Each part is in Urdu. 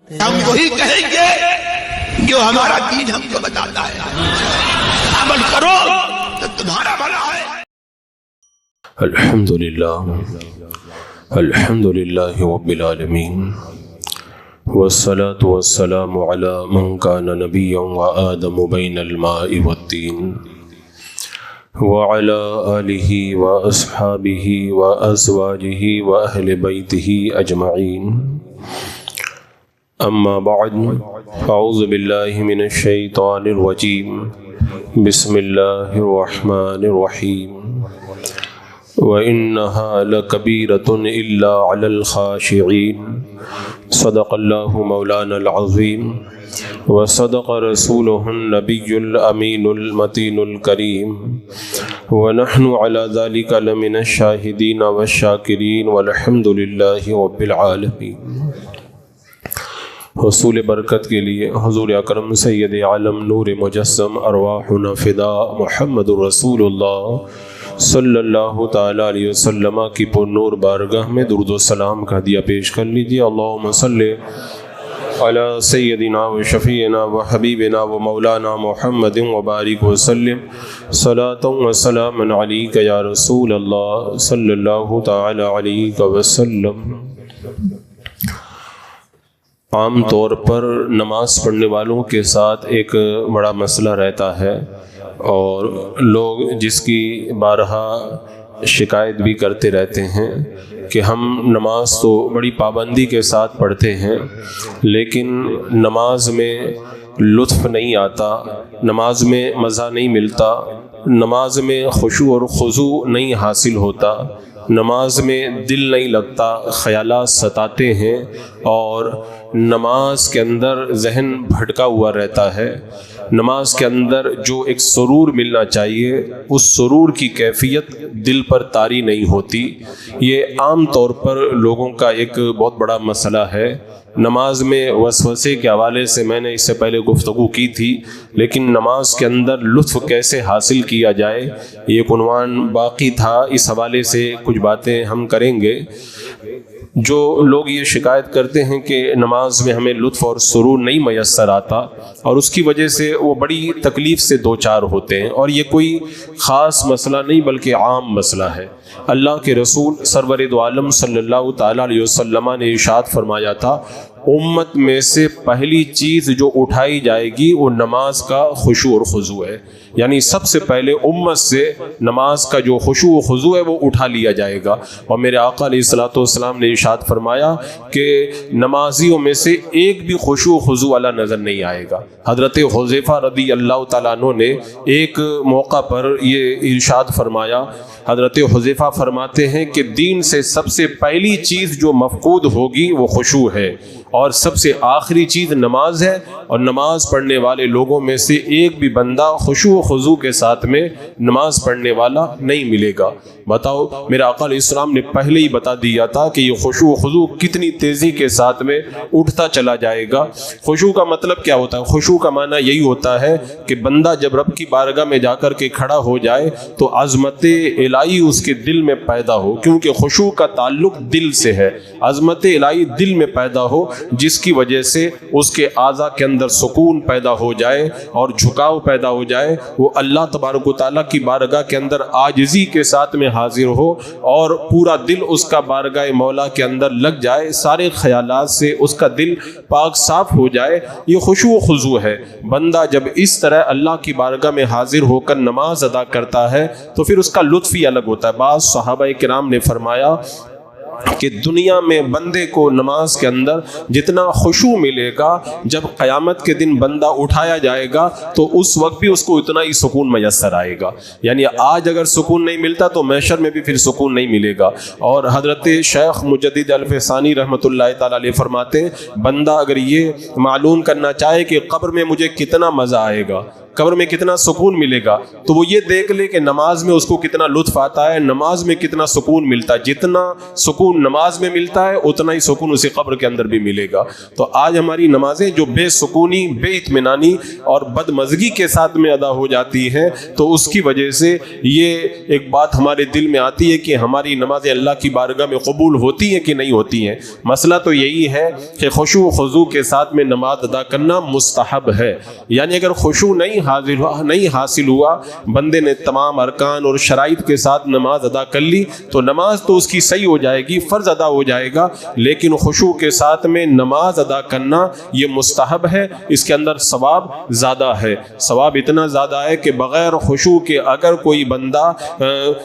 ہم وہی کہیں گے جو ہمارا دین ہم کو بتاتا ہے، عمل کرو تو تمہارا بھلا ہے۔ الحمد للہ رب العالمین، والصلاة والسلام على من كان نبيا وآدم بين الماء والطين، وعلى آله وأصحابه وأزواجه وأهل بيته أجمعين، أما بعد، أعوذ بالله من الشيطان الرجيم، بسم الله الرحمن الرحيم، وَإِنَّهَا لَكَبِيرَةٌ إِلَّا عَلَى الْخَاشِعِينَ، صدق اللہ مولانا العظیم، وصدق رسولہ النبی الامین المتین الکریم، ونحن على ذلك لمن الشاہدین والشاکرین، والحمد للہ رب العالمین۔ حصول برکت کے لیے حضور اکرم سید عالم نور مجسم ارواحنا فدا محمد رسول اللہ صلی اللہ تعالیٰ علیہ وسلم کی پر نور بارگاہ میں درود و سلام کا ہدیہ پیش کر لیجیے۔ اللہم صلی علی سیدنا و شفیعنا و حبیبنا و مولانا محمد و بارک وسلم، صلاۃ و سلام علیک یا رسول اللہ صلی اللہ تعالیٰ علیہ وسلم۔ عام طور پر نماز پڑھنے والوں کے ساتھ ایک بڑا مسئلہ رہتا ہے، اور لوگ جس کی بارہا شکایت بھی کرتے رہتے ہیں کہ ہم نماز تو بڑی پابندی کے ساتھ پڑھتے ہیں، لیکن نماز میں لطف نہیں آتا، نماز میں مزہ نہیں ملتا، نماز میں خشوع اور خضوع نہیں حاصل ہوتا، نماز میں دل نہیں لگتا، خیالات ستاتے ہیں، اور نماز کے اندر ذہن بھٹکا ہوا رہتا ہے۔ نماز کے اندر جو ایک سرور ملنا چاہیے، اس سرور کی کیفیت دل پر طاری نہیں ہوتی۔ یہ عام طور پر لوگوں کا ایک بہت بڑا مسئلہ ہے۔ نماز میں وسوسے کے حوالے سے میں نے اس سے پہلے گفتگو کی تھی، لیکن نماز کے اندر لطف کیسے حاصل کیا جائے یہ ایک عنوان باقی تھا، اس حوالے سے کچھ باتیں ہم کریں گے۔ جو لوگ یہ شکایت کرتے ہیں کہ نماز میں ہمیں لطف اور سرور نہیں میسر آتا، اور اس کی وجہ سے وہ بڑی تکلیف سے دوچار ہوتے ہیں، اور یہ کوئی خاص مسئلہ نہیں بلکہ عام مسئلہ ہے۔ اللہ کے رسول سرور دو عالم صلی اللہ تعالیٰ علیہ وسلم نے ارشاد فرمایا تھا، امت میں سے پہلی چیز جو اٹھائی جائے گی وہ نماز کا خشوع اور خضوع ہے، یعنی سب سے پہلے امت سے نماز کا جو خشوع و خضوع ہے وہ اٹھا لیا جائے گا۔ اور میرے آقا علیہ الصلوۃ والسلام نے ارشاد فرمایا کہ نمازیوں میں سے ایک بھی خشوع و خضوع والا نظر نہیں آئے گا۔ حضرت حذیفہ رضی اللہ تعالیٰ عنہ نے ایک موقع پر یہ ارشاد فرمایا، حضرت حذیفہ فرماتے ہیں کہ دین سے سب سے پہلی چیز جو مفقود ہوگی وہ خشوع ہے، اور سب سے آخری چیز نماز ہے، اور نماز پڑھنے والے لوگوں میں سے ایک بھی بندہ خشوع و خضوع کے ساتھ میں نماز پڑھنے والا نہیں ملے گا۔ بتاؤ، میرے آقا علیہ السلام نے پہلے ہی بتا دیا تھا کہ یہ خشوع و خضوع کتنی تیزی کے ساتھ میں اٹھتا چلا جائے گا۔ خشوع کا مطلب کیا ہوتا ہے؟ خشوع کا معنی یہی ہوتا ہے کہ بندہ جب رب کی بارگاہ میں جا کر کے کھڑا ہو جائے تو عظمت الہی اس کے دل میں پیدا ہو، کیونکہ خشوع کا تعلق دل سے ہے۔ عظمت الہی دل میں پیدا ہو، جس کی وجہ سے اس کے اعضاء کے اندر سکون پیدا ہو جائے اور جھکاؤ پیدا ہو جائے، وہ اللہ تبارک و تعالیٰ کی بارگاہ کے اندر عاجزی کے ساتھ میں حاضر ہو، اور پورا دل اس کا بارگاہ مولا کے اندر لگ جائے، سارے خیالات سے اس کا دل پاک صاف ہو جائے۔ یہ خشوع و خضوع ہے۔ بندہ جب اس طرح اللہ کی بارگاہ میں حاضر ہو کر نماز ادا کرتا ہے تو پھر اس کا لطف ہی الگ ہوتا ہے۔ بعض صحابہ کرام نے فرمایا کہ دنیا میں بندے کو نماز کے اندر جتنا خشوع ملے گا، جب قیامت کے دن بندہ اٹھایا جائے گا تو اس وقت بھی اس کو اتنا ہی سکون میسر آئے گا۔ یعنی آج اگر سکون نہیں ملتا تو محشر میں بھی پھر سکون نہیں ملے گا۔ اور حضرت شیخ مجدد الف ثانی رحمۃ اللہ تعالیٰ علیہ فرماتے ہیں، بندہ اگر یہ معلوم کرنا چاہے کہ قبر میں مجھے کتنا مزہ آئے گا، قبر میں کتنا سکون ملے گا، تو وہ یہ دیکھ لے کہ نماز میں اس کو کتنا لطف آتا ہے، نماز میں کتنا سکون ملتا ہے. جتنا سکون نماز میں ملتا ہے اتنا ہی سکون اسے قبر کے اندر بھی ملے گا. تو آج ہماری نمازیں جو بے سکونی، بے اطمینانی اور بدمزگی کے ساتھ میں ادا ہو جاتی ہیں، تو اس کی وجہ سے یہ ایک بات ہمارے دل میں آتی ہے کہ ہماری نمازیں اللہ کی بارگاہ میں قبول ہوتی ہیں کہ نہیں ہوتی ہیں. مسئلہ تو یہی ہے کہ خشوع و خضوع کے ساتھ میں نماز ادا کرنا مستحب ہے. یعنی اگر خشوع نہیں حاصل ہوا، بندے نے تمام ارکان اور شرائط کے ساتھ نماز ادا کر لی تو نماز تو اس کی صحیح ہو جائے گی، فرض ادا ہو جائے گا، لیکن خشوع کے ساتھ میں نماز ادا کرنا یہ مستحب ہے. اس کے اندر ثواب زیادہ ہے. ثواب اتنا زیادہ ہے کہ بغیر خشوع کے اگر کوئی بندہ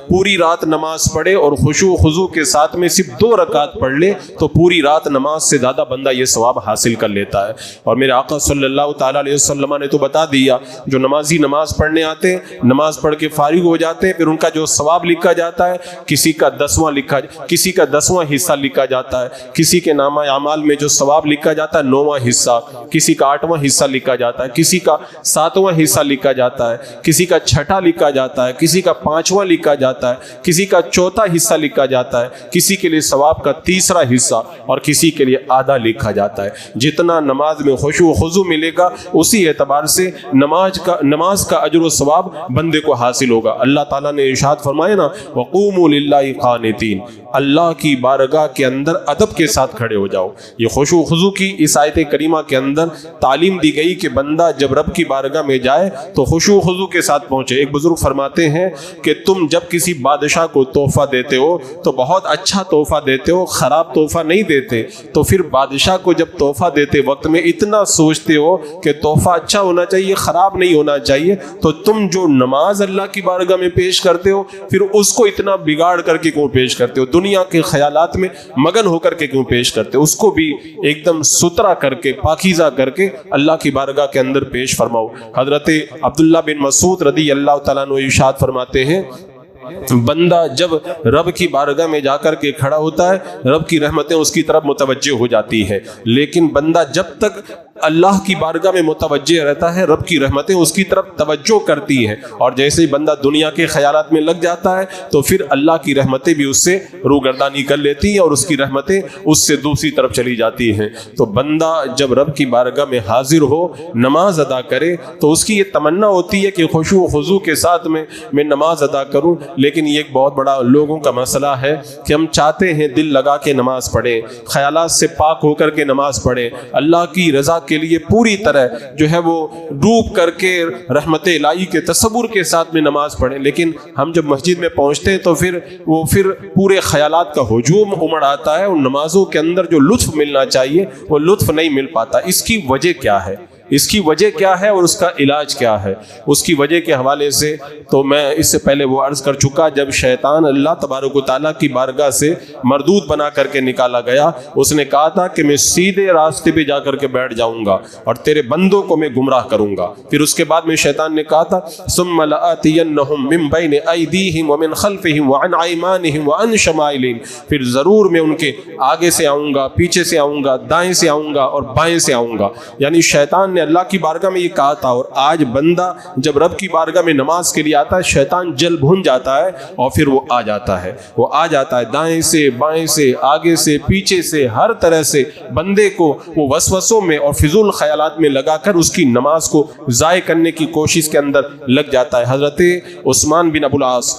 پوری رات نماز پڑھے اور خشوع و خضوع کے ساتھ میں صرف 2 رکعت پڑھ لے تو پوری رات نماز سے زیادہ بندہ یہ ثواب حاصل کر لیتا ہے. اور میرے آقا صلی اللہ تعالیٰ علیہ وسلم نے تو بتا دیا، جو نمازی نماز پڑھنے آتے ہیں، نماز پڑھ کے فارغ ہو جاتے ہیں، پھر ان کا جو ثواب لکھا جاتا ہے، کسی کا 10واں حصہ لکھا جاتا ہے، کسی کے نامہ اعمال میں جو ثواب لکھا جاتا ہے 9واں حصہ، کسی کا 8واں حصہ لکھا جاتا ہے، کسی کا 7واں حصہ لکھا جاتا ہے، کسی کا 6واں لکھا جاتا ہے، کسی کا 5واں لکھا جاتا ہے، کسی کا 4واں حصہ لکھا جاتا ہے، کسی کے لیے ثواب کا 3واں حصہ اور کسی کے لیے آدھا لکھا جاتا ہے. جتنا نماز میں خشوع و خضوع ملے گا اسی اعتبار سے نماز کا اجر و ثواب بندے کو حاصل ہوگا. اللہ تعالیٰ نے ارشاد فرمایا نا، وَقُومُوا لِلَّهِ قَانِتِينَ، اللہ کی بارگاہ کے اندر ادب کے ساتھ کھڑے ہو جاؤ. یہ خشوع و خضوع کی اس آیت کریمہ کے اندر تعلیم دی گئی کہ بندہ جب رب کی بارگاہ میں جائے تو خشوع و خضوع کے ساتھ پہنچے. ایک بزرگ فرماتے ہیں کہ تم جب کسی بادشاہ کو تحفہ دیتے ہو تو بہت اچھا تحفہ دیتے ہو، خراب تحفہ نہیں دیتے. تو پھر بادشاہ کو جب تحفہ دیتے وقت میں اتنا سوچتے ہو کہ تحفہ اچھا ہونا چاہیے، خراب نہیں ہونا چاہیے. تو تم جو نماز اللہ کی بارگاہ میں پیش کرتے ہو پھر اس کو اتنا بگاڑ کر کے کیوں پیش کرتے ہو؟ دنیا کے خیالات میں مگن ہو کر کے کیوں پیش کرتے ہو؟ اس کو بھی ایک دم ستھرا کر کے، پاکیزہ کر کے اللہ کی بارگاہ کے اندر پیش فرماؤ. حضرت عبداللہ بن مسعود رضی اللہ تعالیٰ عنہ ارشاد فرماتے ہیں، بندہ جب رب کی بارگاہ میں جا کر کے کھڑا ہوتا ہے رب کی رحمتیں اس کی طرف متوجہ ہو جاتی ہیں، لیکن بندہ جب تک اللہ کی بارگاہ میں متوجہ رہتا ہے رب کی رحمتیں اس کی طرف توجہ کرتی ہیں. اور جیسے ہی بندہ دنیا کے خیالات میں لگ جاتا ہے تو پھر اللہ کی رحمتیں بھی اس سے روگردانی کر لیتی ہیں اور اس کی رحمتیں اس سے دوسری طرف چلی جاتی ہیں. تو بندہ جب رب کی بارگاہ میں حاضر ہو، نماز ادا کرے، تو اس کی یہ تمنا ہوتی ہے کہ خشوع و خضوع کے ساتھ میں نماز ادا کروں. لیکن یہ ایک بہت بڑا لوگوں کا مسئلہ ہے کہ ہم چاہتے ہیں دل لگا کے نماز پڑھیں، خیالات سے پاک ہو کر کے نماز پڑھیں، اللہ کی رضا کے لیے پوری طرح جو ہے وہ ڈوب کر کے رحمت الہی کے تصور کے ساتھ میں نماز پڑھیں. لیکن ہم جب مسجد میں پہنچتے ہیں تو پھر پورے خیالات کا ہجوم امڑ آتا ہے اور نمازوں کے اندر جو لطف ملنا چاہیے وہ لطف نہیں مل پاتا. اس کی وجہ کیا ہے؟ اس کی وجہ کیا ہے اور اس کا علاج کیا ہے؟ اس کی وجہ کے حوالے سے تو میں اس سے پہلے وہ عرض کر چکا، جب شیطان اللہ تبارک و تعالیٰ کی بارگاہ سے مردود بنا کر کے نکالا گیا، اس نے کہا تھا کہ میں سیدھے راستے پہ جا کر کے بیٹھ جاؤں گا اور تیرے بندوں کو میں گمراہ کروں گا. پھر اس کے بعد میں شیطان نے کہا تھا ثم لآتینہم من بین ایدیہم ومن خلفہم وعن ایمانہم وعن شمائلہم، پھر ضرور میں ان کے آگے سے آؤں گا، پیچھے سے آؤں گا، دائیں سے آؤں گا اور بائیں سے آؤں گا. یعنی شیطان نے اللہ کی بارگاہ میں یہ کہا تھا. اور آج بندہ جب رب کی بارگاہ میں نماز کے لیے آتا ہے شیطان جل بھن جاتا ہے اور پھر وہ آ جاتا ہے دائیں سے، بائیں سے، آگے سے، پیچھے سے، ہر طرح سے بندے کو وہ وسوسوں میں اور فضول خیالات میں لگا کر اس کی نماز کو ضائع کرنے کی کوشش کے اندر لگ جاتا ہے. حضرت عثمان بن ابو العاص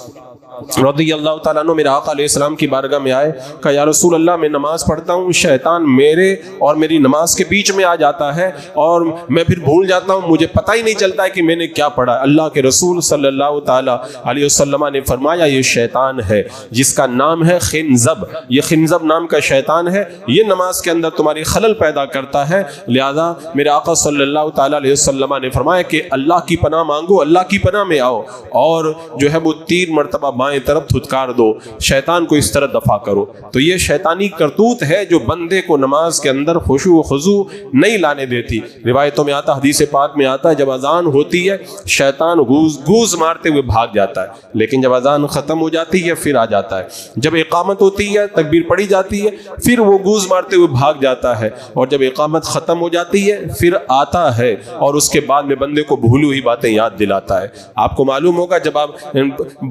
رضی اللہ تعالیٰ عنہ میرے آقا علیہ السلام کی بارگاہ میں آئے، کہا یا رسول اللہ میں نماز پڑھتا ہوں، شیطان میرے اور میری نماز کے بیچ میں آ جاتا ہے اور میں پھر بھول جاتا ہوں، مجھے پتہ ہی نہیں چلتا ہے کہ میں نے کیا پڑھا. اللہ کے رسول صلی اللہ تعالیٰ علیہ وسلم نے فرمایا یہ شیطان ہے جس کا نام ہے خنزب. یہ خنزب نام کا شیطان ہے، یہ نماز کے اندر تمہاری خلل پیدا کرتا ہے. لہذا میرے آقا صلی اللہ تعالیٰ علیہ وسلم نے فرمایا کہ اللہ کی پناہ مانگو، اللہ کی پناہ میں آؤ، اور جو ہے وہ 3 مرتبہ بائیں طرف دھتکار دو، شیطان کو اس طرح دفع کرو۔ تو یہ شیطانی کرتوت ہے جو بندے کو نماز کے اندر خشوع و خضوع نہیں لانے دیتی۔ روایتوں میں آتا، حدیث پاک میں آتا ہے، جب اذان ہوتی ہے شیطان گوز مارتے ہوئے بھاگ جاتا ہے، لیکن جب اذان ختم ہو جاتی ہے پھر آ جاتا ہے۔ جب اقامت ہوتی ہے، تکبیر پڑھی جاتی ہے، پھر وہ گوز مارتے ہوئے بھاگ جاتا ہے، اور جب اقامت ختم ہو جاتی ہے پھر آتا ہے اور اس کے بعد میں بندے کو بھولی ہوئی باتیں یاد دلاتا ہے۔ آپ کو معلوم ہوگا جب آپ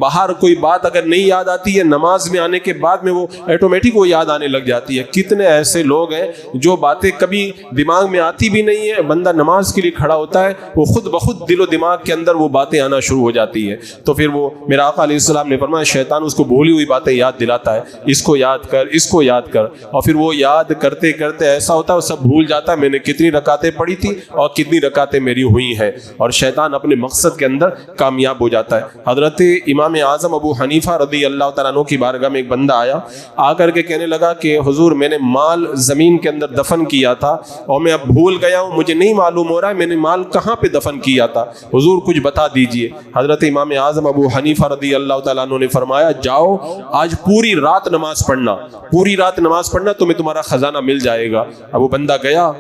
باہر کوئی بات اگر نہیں یاد آتی ہے، نماز میں آنے کے بعد میں وہ آٹومیٹک وہ یاد آنے لگ جاتی ہے۔ کتنے ایسے لوگ ہیں جو باتیں کبھی دماغ میں آتی بھی نہیں ہے، بندہ نماز کے لیے کھڑا ہوتا ہے، وہ خود بخود دل و دماغ کے اندر وہ باتیں آنا شروع ہو جاتی ہے، تو پھر وہ میرا آقا علیہ السلام نے فرمایا شیطان اس کو بھولی ہوئی باتیں یاد دلاتا ہے، اس کو یاد کر، اس کو یاد کر، اور پھر وہ یاد کرتے کرتے ایسا ہوتا ہے وہ سب بھول جاتا ہے میں نے کتنی رکعتیں پڑھی تھی اور کتنی رکعتیں میری ہوئی ہیں، اور شیطان اپنے مقصد کے اندر کامیاب ہو جاتا ہے۔ حضرت امام اعظم ابو حنیفہ رضی اللہ تعالیٰ عنہ کی بارگاہ میں ایک بندہ آیا، آ کر کے کہنے لگا کہ حضور میں نے مال زمین کے اندر دفن کیا تھا اور میں اب بھول گیا ہوں، مجھے نہیں معلوم ہو رہا ہے میں نے مال کہاں پہ دفن کیا تھا، حضور کچھ بتا دیجئے۔ حضرت امام اعظم ابو حنیفہ رضی اللہ تعالیٰ عنہ نے فرمایا جاؤ آج پوری رات نماز پڑھنا، پوری رات نماز پڑھنا، تمہیں تمہارا خزانہ مل جائے گا۔ اب وہ بندہ گیا،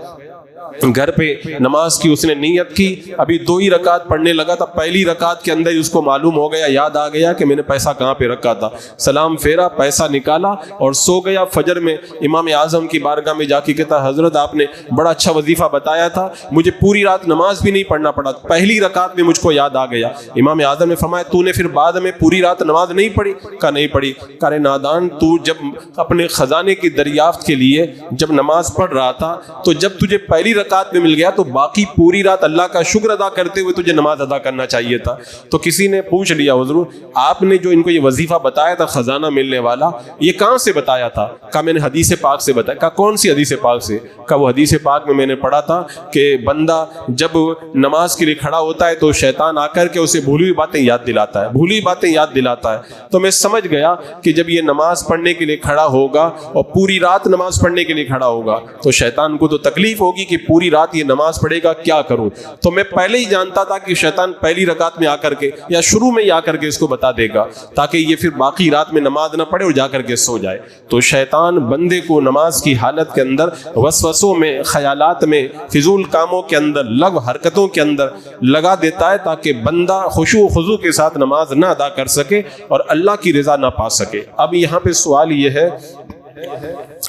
گھر پہ نماز کی اس نے نیت کی، ابھی 2 ہی رکعت پڑھنے لگا تھا، پہلی رکعت کے اندر اس کو معلوم ہو گیا، یاد آ گیا کہ میں نے پیسہ کہاں پہ رکھا تھا، سلام پھیرا، پیسہ نکالا اور سو گیا۔ فجر میں امام اعظم کی بارگاہ میں جا کے کہتا حضرت آپ نے بڑا اچھا وظیفہ بتایا تھا، مجھے پوری رات نماز بھی نہیں پڑھنا پڑا، پہلی رکعت میں مجھ کو یاد آ گیا۔ امام اعظم نے فرمایا تو نے پھر بعد میں پوری رات نماز نہیں پڑھی؟ کہا نہیں پڑھی۔ کہا نادان، تو جب اپنے خزانے کی دریافت کے لیے جب نماز پڑھ رہا تھا تو جب تجھے پہلی رکعت میں مل گیا تو باقی پوری رات اللہ کا شکر ادا کرتے ہوئے تجھے نماز ادا کرنا چاہیے تھا۔ تو کسی نے پوچھ لیا حضور آپ نے جو ان کو یہ وظیفہ بتایا تھا خزانہ ملنے والا، یہ کہاں سے بتایا تھا؟ کہا میں نے حدیث پاک سے بتایا۔ کہا کون سی حدیث پاک سے؟ کہا وہ حدیث پاک میں نے پڑھا تھا کہ بندہ جب نماز کے لیے کھڑا ہوتا ہے تو شیطان آ کر کے اسے بھولی ہوئی باتیں یاد دلاتا ہے، بھولی ہوئی باتیں یاد دلاتا ہے۔ تو میں سمجھ گیا کہ جب یہ نماز پڑھنے کے لیے کھڑا ہوگا اور پوری رات نماز پڑھنے کے لیے کھڑا ہوگا تو شیطان کو تو تکلیف ہوگی کہ پوری رات یہ نماز پڑھے گا، کیا کروں؟ تو میں پہلے ہی جانتا تھا کہ شیطان پہلی رکعت میں آ کر کے یا شروع میں ہی آ کر کے اس کو بتا دے گا تاکہ یہ پھر باقی رات میں نماز نہ پڑھے اور جا کر کے سو جائے۔ تو شیطان بندے کو نماز کی حالت کے اندر وسوسوں میں، خیالات میں، فضول کاموں کے اندر، لغو حرکتوں کے اندر لگا دیتا ہے تاکہ بندہ خشوع و خضوع کے ساتھ نماز نہ ادا کر سکے اور اللہ کی رضا نہ پا سکے۔ اب یہاں پہ سوال یہ ہے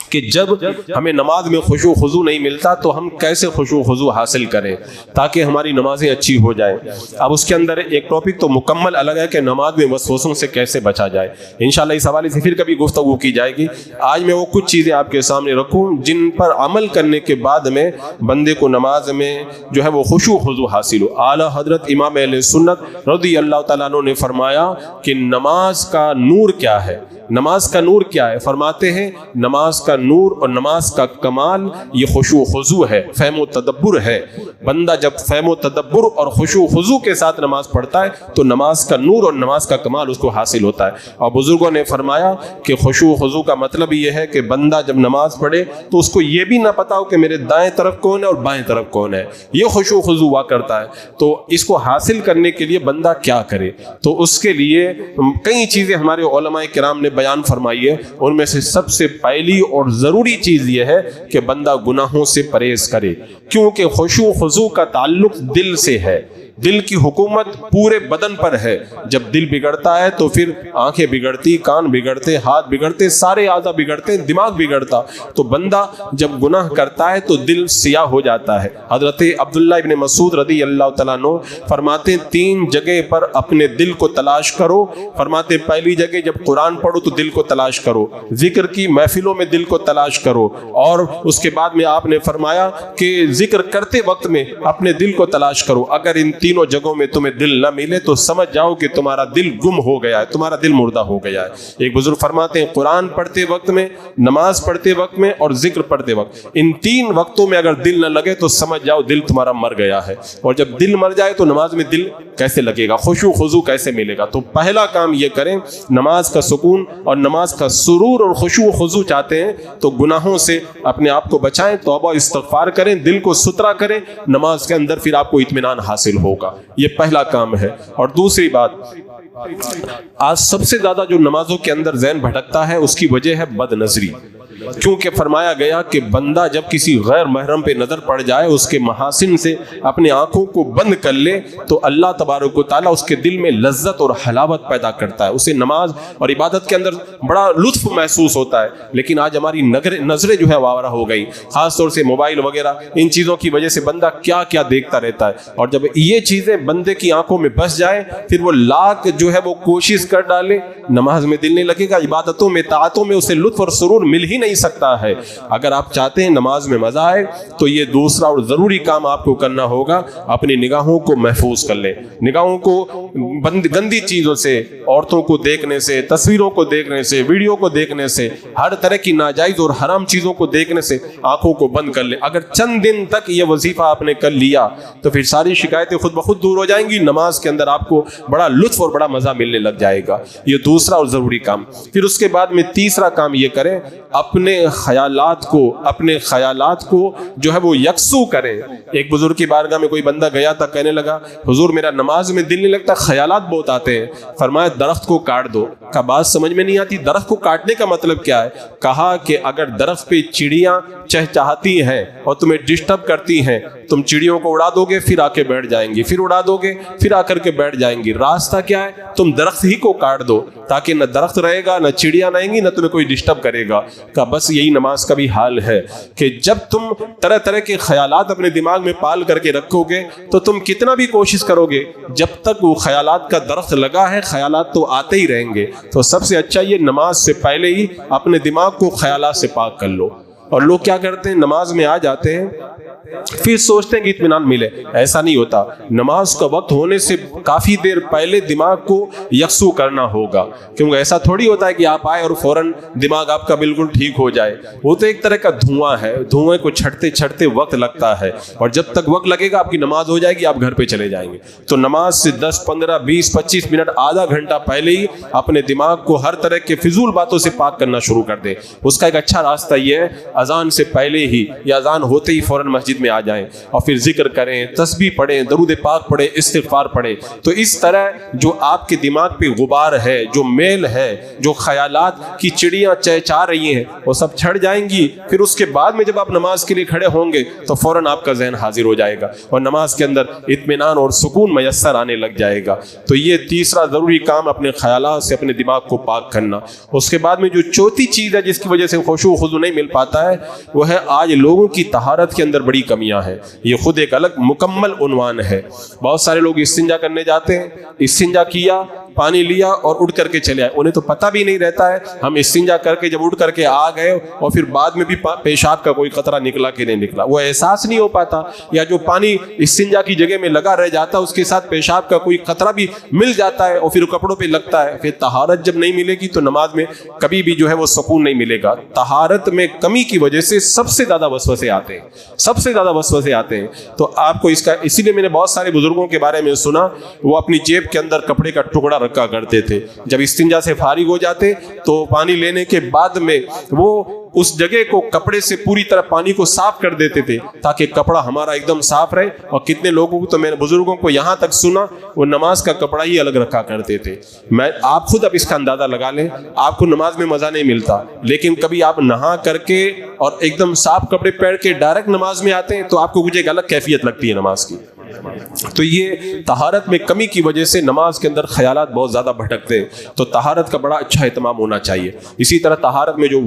کہ جب ہمیں نماز میں خشوع و خضوع نہیں ملتا تو ہم کیسے خشوع و خضوع حاصل کریں تاکہ ہماری نمازیں اچھی ہو جائیں۔ اب اس کے اندر ایک ٹاپک تو مکمل الگ ہے کہ نماز میں وسوسوں سے کیسے بچا جائے، انشاءاللہ اس حوالے سے پھر کبھی گفتگو کی جائے گی۔ آج میں وہ کچھ چیزیں آپ کے سامنے رکھوں جن پر عمل کرنے کے بعد میں بندے کو نماز میں جو ہے وہ خشوع و خضوع حاصل ہو۔ اعلیٰ حضرت امام اہل سنت رضی اللہ تعالیٰ عنہ نے فرمایا کہ نماز کا نور کیا ہے، نماز کا نور کیا ہے؟ فرماتے ہیں نماز کا نور اور نماز کا کمال یہ خشوع و خضوع ہے، فہم و تدبر ہے۔ بندہ جب فہم و تدبر اور خشوع و خضوع کے ساتھ نماز پڑھتا ہے تو نماز کا نور اور نماز کا کمال اس کو حاصل ہوتا ہے۔ اور بزرگوں نے فرمایا کہ خشوع و خضوع کا مطلب یہ ہے کہ بندہ جب نماز پڑھے تو اس کو یہ بھی نہ پتا ہو کہ میرے دائیں طرف کون ہے اور بائیں طرف کون ہے، یہ خشوع و خضوع ہوا کرتا ہے۔ تو اس کو حاصل کرنے کے لیے بندہ کیا کرے؟ تو اس کے لیے کئی چیزیں ہمارے علماء کرام نے بیان فرمائی ہے، ان میں سے سب سے پہلی اور ضروری چیز یہ ہے کہ بندہ گناہوں سے پرہیز کرے، کیونکہ خشوع و خضوع کا تعلق دل سے ہے۔ دل کی حکومت پورے بدن پر ہے، جب دل بگڑتا ہے تو پھر آنکھیں بگڑتی، کان بگڑتے، ہاتھ بگڑتے، سارے اعضاء بگڑتے، دماغ بگڑتا۔ تو بندہ جب گناہ کرتا ہے تو دل سیاہ ہو جاتا ہے۔ حضرت عبداللہ ابن مسعود رضی اللہ تعالیٰ عنہ فرماتے 3 جگہ پر اپنے دل کو تلاش کرو۔ فرماتے پہلی جگہ جب قرآن پڑھو تو دل کو تلاش کرو، ذکر کی محفلوں میں دل کو تلاش کرو، اور اس کے بعد میں آپ نے فرمایا کہ ذکر کرتے وقت میں اپنے دل کو تلاش کرو۔ اگر ان تینوں جگہوں میں تمہیں دل نہ ملے تو سمجھ جاؤ کہ تمہارا دل گم ہو گیا ہے، تمہارا دل مردہ ہو گیا ہے۔ ایک بزرگ فرماتے ہیں قرآن پڑھتے وقت میں، نماز پڑھتے وقت میں اور ذکر پڑھتے وقت، ان 3 وقتوں میں اگر دل نہ لگے تو سمجھ جاؤ دل تمہارا مر گیا ہے۔ اور جب دل مر جائے تو نماز میں دل کیسے لگے گا، خشوع و خضوع کیسے ملے گا؟ تو پہلا کام یہ کریں، نماز کا سکون اور نماز کا سرور اور خشوع و خضوع چاہتے ہیں تو گناہوں سے اپنے آپ کو بچائیں، توبہ استغفار کریں، دل کو ستھرا کریں، نماز کے اندر پھر آپ کو اطمینان حاصل ہوگا۔ یہ پہلا کام ہے۔ اور دوسری بات آج سب سے زیادہ جو نمازوں کے اندر ذہن بھٹکتا ہے اس کی وجہ ہے بد نظری، کیونکہ فرمایا گیا کہ بندہ جب کسی غیر محرم پہ نظر پڑ جائے، اس کے محاسن سے اپنی آنکھوں کو بند کر لے، تو اللہ تبارک و تعالیٰ اس کے دل میں لذت اور حلاوت پیدا کرتا ہے، اسے نماز اور عبادت کے اندر بڑا لطف محسوس ہوتا ہے۔ لیکن آج ہماری نظریں جو ہے آوارہ ہو گئی، خاص طور سے موبائل وغیرہ، ان چیزوں کی وجہ سے بندہ کیا کیا دیکھتا رہتا ہے، اور جب یہ چیزیں بندے کی آنکھوں میں بس جائیں، پھر وہ لاکھ جو ہے وہ کوشش کر ڈالے، نماز میں دل نہیں لگے گا، عبادتوں میں طاعتوں میں اسے لطف اور سرور مل ہی نہیں سکتا ہے۔ اگر آپ چاہتے ہیں نماز میں مزہ آئے تو یہ دوسرا اور ضروری کام آپ کو کرنا ہوگا، اپنی نگاہوں کو محفوظ کر لیں۔ نگاہوں کو گندی چیزوں سے، عورتوں کو دیکھنے سے، تصویروں کو دیکھنے سے، ویڈیو کو دیکھنے سے، ہر طرح کی ناجائز اور حرام چیزوں کو دیکھنے سے آنکھوں کو بند کر لیں۔ اگر چند دن تک یہ وظیفہ آپ نے کر لیا تو پھر ساری شکایتیں خود بخود دور ہو جائیں گی، نماز کے اندر آپ کو بڑا لطف اور بڑا مزہ ملنے لگ جائے گا۔ یہ دوسرا اور ضروری کام۔ پھر اس کے بعد میں تیسرا کام یہ کریں، اپنے خیالات کو جو ہے وہ یکسو کریں۔ ایک بزرگ کی بارگاہ میں کوئی بندہ گیا تھا، کہنے لگا حضور میرا نماز میں دل نہیں لگتا، خیالات بہت آتے ہیں۔ فرمایا درخت کو کاٹ دو۔ کا بات سمجھ میں نہیں آتی، درخت کو کاٹنے کا مطلب کیا ہے؟ کہا کہ اگر درخت پہ چڑیاں چہچہاتی ہیں اور تمہیں ڈسٹرب کرتی ہیں، تم چڑیوں کو اڑا دو گے، پھر آ کے بیٹھ جائیں گی، پھر اڑا دو گے، پھر آ کر کے بیٹھ جائیں گی۔ راستہ کیا ہے؟ تم درخت ہی کو کاٹ دو، تاکہ نہ درخت رہے گا، نہ چڑیاں رہیں گی، نہ تمہیں کوئی ڈسٹرب کرے گا۔ کا بس یہی نماز کا بھی حال ہے کہ جب تم طرح طرح کے خیالات اپنے دماغ میں پال کر کے رکھو گے تو تم کتنا بھی کوشش کرو گے، جب تک وہ خیالات کا درخت لگا ہے خیالات تو آتے ہی رہیں گے۔ تو سب سے اچھا یہ نماز سے پہلے ہی اپنے دماغ کو خیالات سے پاک کر لو۔ اور لوگ کیا کرتے ہیں، نماز میں آ جاتے ہیں پھر سوچتے ہیں کہ اطمینان ملے۔ ایسا نہیں ہوتا، نماز کا وقت ہونے سے کافی دیر پہلے دماغ کو یکسو کرنا ہوگا، کیونکہ ایسا تھوڑی ہوتا ہے کہ آپ آئے اور فوراً دماغ آپ کا بالکل ٹھیک ہو جائے۔ وہ تو ایک طرح کا دھواں ہے، دھوئیں کو چھڑتے وقت لگتا ہے، اور جب تک وقت لگے گا آپ کی نماز ہو جائے گی، آپ گھر پہ چلے جائیں گے۔ تو نماز سے 10 15 20 25 منٹ، آدھا گھنٹہ پہلے ہی اپنے دماغ کو ہر طرح کے فضول باتوں سے پاک کرنا شروع کر دیں۔ اس کا ایک اچھا راستہ یہ ہے، اذان سے پہلے ہی یا اذان ہوتے ہی فوراً مسجد میں آ جائیں اور پھر ذکر کریں، تسبیح پڑھیں، درود پاک پڑھیں، استغفار پڑھیں۔ تو اس طرح جو آپ کے دماغ پہ غبار ہے، جو میل ہے، جو خیالات کی چڑیاں چہچہا رہی ہیں، وہ سب چھڑ جائیں گی۔ پھر اس کے بعد میں جب آپ نماز کے لیے کھڑے ہوں گے تو فوراً آپ کا ذہن حاضر ہو جائے گا اور نماز کے اندر اطمینان اور سکون میسر آنے لگ جائے گا۔ تو یہ تیسرا ضروری کام، اپنے خیالات سے اپنے دماغ کو پاک کرنا۔ اس کے بعد میں جو چوتھی چیز ہے جس کی وجہ سے خشوع و خضوع نہیں مل پاتا ہے، وہ ہے آج لوگوں کی طہارت کے اندر بڑی کمیاں ہیں۔ یہ خود ایک الگ مکمل عنوان ہے۔ بہت سارے لوگ استنجا کرنے جاتے ہیں، استنجا کیا، پانی لیا اور اٹھ کر کے چلے آئے، انہیں تو پتہ بھی نہیں رہتا ہے ہم استنجا کر کے جب اٹھ کر کے آ گئے اور پھر بعد میں بھی پیشاب کا کوئی قطرہ نکلا کہ نہیں نکلا، وہ احساس نہیں ہو پاتا۔ یا جو پانی استنجا کی جگہ میں لگا رہ جاتا ہے، اس کے ساتھ پیشاب کا کوئی قطرہ بھی مل جاتا ہے اور پھر کپڑوں پہ لگتا ہے۔ پھر طہارت جب نہیں ملے گی تو نماز میں کبھی بھی جو ہے وہ سکون نہیں ملے گا۔ طہارت میں کمی کی وجہ سے سب سے زیادہ وسوسے آتے ہیں، سب سے زیادہ وسوسے آتے ہیں۔ تو آپ کو اس کا، اسی لیے میں نے بہت سارے بزرگوں کے بارے میں سنا، وہ اپنی جیب کے اندر کپڑے کا ٹکڑا رکھا کرتے تھے، جب استنجا سے فارغ ہو جاتے تو پانی لینے کے بعد میں وہ اس جگہ کو کپڑے سے پوری طرح پانی کو صاف کر دیتے تھے تاکہ کپڑا ہمارا ایک دم صاف رہے۔ اور کتنے لوگوں کو تو میں نے بزرگوں کو یہاں تک سنا وہ نماز کا کپڑا ہی الگ رکھا کرتے تھے۔ آپ خود اب اس کا اندازہ لگا لیں، آپ کو نماز میں مزہ نہیں ملتا، لیکن کبھی آپ نہا کر کے اور ایک دم صاف کپڑے پہن کے ڈائریکٹ نماز میں آتے ہیں تو آپ کو کچھ ایک الگ کیفیت لگتی ہے نماز کی۔ تو یہ طہارت میں کمی کی وجہ سے نماز کے اندر خیالات بہت زیادہ بھٹکتے ہیں، تو طہارت کا بڑا اچھا اہتمام ہونا چاہیے۔ اسی طرح طہارت میں جو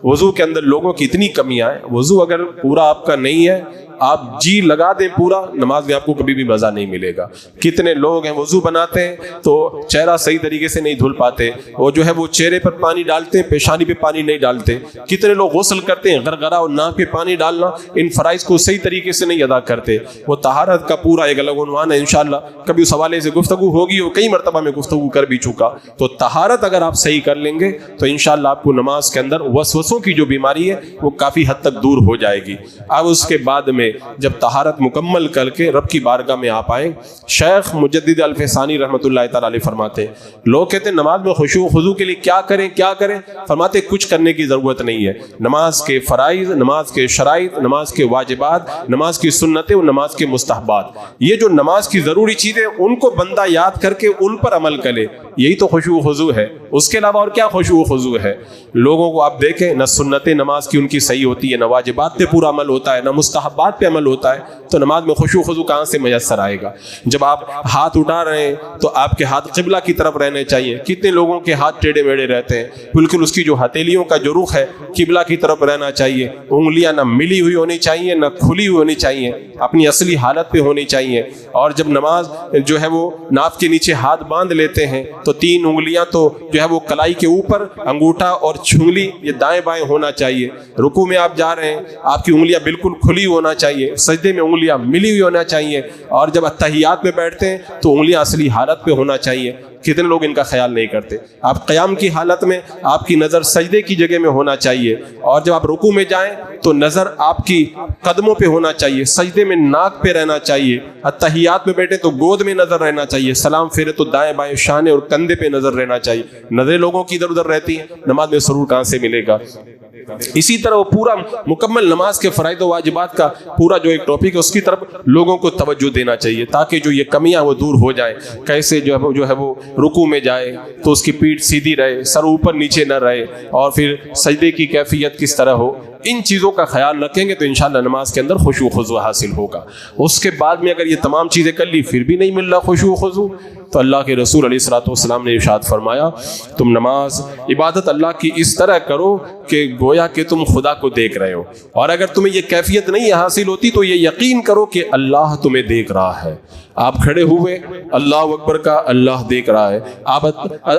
وضو کے اندر لوگوں کی اتنی کمیاں ہیں، وضو اگر پورا آپ کا نہیں ہے، آپ جی لگا دیں پورا، نماز میں آپ کو کبھی بھی مزہ نہیں ملے گا۔ کتنے لوگ ہیں وضو بناتے ہیں تو چہرہ صحیح طریقے سے نہیں دھل پاتے، وہ جو ہے وہ چہرے پر پانی ڈالتے ہیں، پیشانی پہ پانی نہیں ڈالتے۔ کتنے لوگ غسل کرتے ہیں، غرغرہ اور ناک پہ پانی ڈالنا، ان فرائض کو صحیح طریقے سے نہیں ادا کرتے۔ وہ طہارت کا پورا ایک الگ عنوان ہے، انشاءاللہ کبھی اس حوالے سے گفتگو ہوگی، اور کئی مرتبہ میں گفتگو کر بھی چکا۔ تو طہارت اگر آپ صحیح کر لیں گے تو انشاءاللہ آپ کو نماز کے اندر وسوسوں کی جو بیماری ہے وہ کافی حد تک دور ہو جائے گی۔ اب اس کے بعد میں میں جب طہارت مکمل کر کے رب کی بارگاہ میں آپ آئیں. شیخ مجدد الفسانی رحمۃ اللہ تعالی علیہ فرماتے ہیں لوگ کہتے ہیں نماز میں خشوع و خضوع کے لیے کیا کریں کیا کریں. فرماتے کچھ کرنے کی ضرورت نہیں ہے. نماز کے فرائض، نماز کے شرائط، نماز کے واجبات، نماز کی سنتیں اور نماز کے مستحبات، یہ جو نماز کی ضروری چیزیں ان کو بندہ یاد کر کے ان پر عمل کرے، یہی تو خشوع و خضوع ہے. اس کے علاوہ اور کیا خشوع و خضوع ہے؟ لوگوں کو آپ دیکھیں نہ سنت نماز کی ان کی صحیح ہوتی ہے، نہ واجبات پہ پورا عمل ہوتا ہے، نہ مستحبات پہ عمل ہوتا ہے، تو نماز میں خشوع و خضوع کہاں سے میسر آئے گا؟ جب آپ ہاتھ اٹھا رہے ہیں تو آپ کے ہاتھ قبلہ کی طرف رہنے چاہیے. کتنے لوگوں کے ہاتھ ٹیڑھے میڑھے رہتے ہیں، بالکل اس کی جو ہتھیلیوں کا جو رخ ہے قبلہ کی طرف رہنا چاہیے. انگلیاں نہ ملی ہوئی ہونی چاہیے نہ کھلی ہوئی ہونی چاہیے، اپنی اصلی حالت پہ ہونی چاہیے. اور جب نماز جو ہے وہ ناف کے نیچے ہاتھ باندھ لیتے ہیں تو 3 انگلیاں تو جو ہے وہ کلائی کے اوپر، انگوٹھا اور چھنگلی یہ دائیں بائیں ہونا چاہیے. رکوع میں آپ جا رہے ہیں آپ کی انگلیاں بالکل کھلی ہونا چاہیے، سجدے میں انگلیاں ملی ہوئی ہونا چاہیے، اور جب اتحیات میں بیٹھتے ہیں تو انگلیاں اصلی حالت پہ ہونا چاہیے. کتنے لوگ ان کا خیال نہیں کرتے. آپ قیام کی حالت میں آپ کی نظر سجدے کی جگہ میں ہونا چاہیے، اور جب آپ رکوع میں جائیں تو نظر آپ کی قدموں پہ ہونا چاہیے، سجدے میں ناک پہ رہنا چاہیے، اتحیات میں بیٹھے تو گود میں نظر رہنا چاہیے، سلام پھیرے تو دائیں بائیں شانے اور کندھے پہ نظر رہنا چاہیے. نظریں لوگوں کی ادھر ادھر رہتی ہیں، نماز میں سرور کہاں سے ملے گا؟ اسی طرح وہ پورا مکمل نماز کے فرائض و واجبات کا پورا جو ایک ٹاپک ہے اس کی طرف لوگوں کو توجہ دینا چاہیے تاکہ جو یہ کمیاں وہ دور ہو جائیں. کیسے جو ہے وہ رکوع میں جائے تو اس کی پیٹھ سیدھی رہے، سر اوپر نیچے نہ رہے، اور پھر سجدے کی کیفیت کس طرح ہو. ان چیزوں کا خیال رکھیں گے تو انشاءاللہ نماز کے اندر خشوع و خضوع حاصل ہوگا. اس کے بعد میں اگر یہ تمام چیزیں کر لی پھر بھی نہیں مل رہا خشوع و خضوع، تو اللہ کے رسول علیہ الصلوۃ والسلام نے ارشاد فرمایا تم نماز عبادت اللہ کی اس طرح کرو کہ گویا کہ تم خدا کو دیکھ رہے ہو. اور اگر تمہیں یہ کیفیت نہیں حاصل ہوتی تو یہ یقین کرو کہ اللہ تمہیں دیکھ رہا ہے. آپ کھڑے ہوئے اللہ اکبر کا، اللہ دیکھ رہا ہے. آپ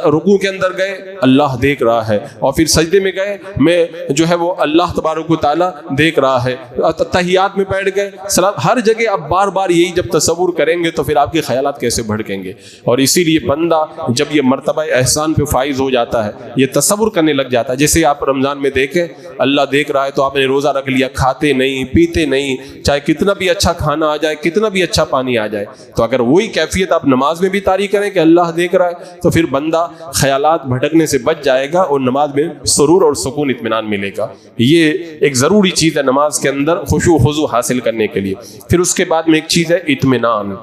رکوع کے اندر گئے، اللہ دیکھ رہا ہے. اور پھر سجدے میں گئے، میں جو ہے وہ اللہ تبارک و تعالیٰ دیکھ رہا ہے. تحیات میں بیٹھ گئے، سلام، ہر جگہ آپ بار بار یہی جب تصور کریں گے تو پھر آپ کے خیالات کیسے بھڑکیں گے. اور اسی لیے بندہ جب یہ مرتبہ احسان پہ فائز ہو جاتا ہے، یہ تصور کرنے لگ جاتا ہے. جیسے آپ رمضان میں دیکھیں اللہ دیکھ رہا ہے تو آپ نے روزہ رکھ لیا، کھاتے نہیں پیتے نہیں، چاہے کتنا بھی اچھا کھانا آ جائے، کتنا بھی اچھا پانی آ جائے. تو اگر وہی کیفیت آپ نماز میں بھی طاری کریں کہ اللہ دیکھ رہا ہے تو پھر بندہ خیالات بھٹکنے سے بچ جائے گا اور نماز میں سرور اور سکون اطمینان ملے گا. یہ ایک ضروری چیز ہے نماز کے اندر خشوع و خضوع حاصل کرنے کے لیے. پھر اس کے بعد میں ایک چیز ہے اطمینان.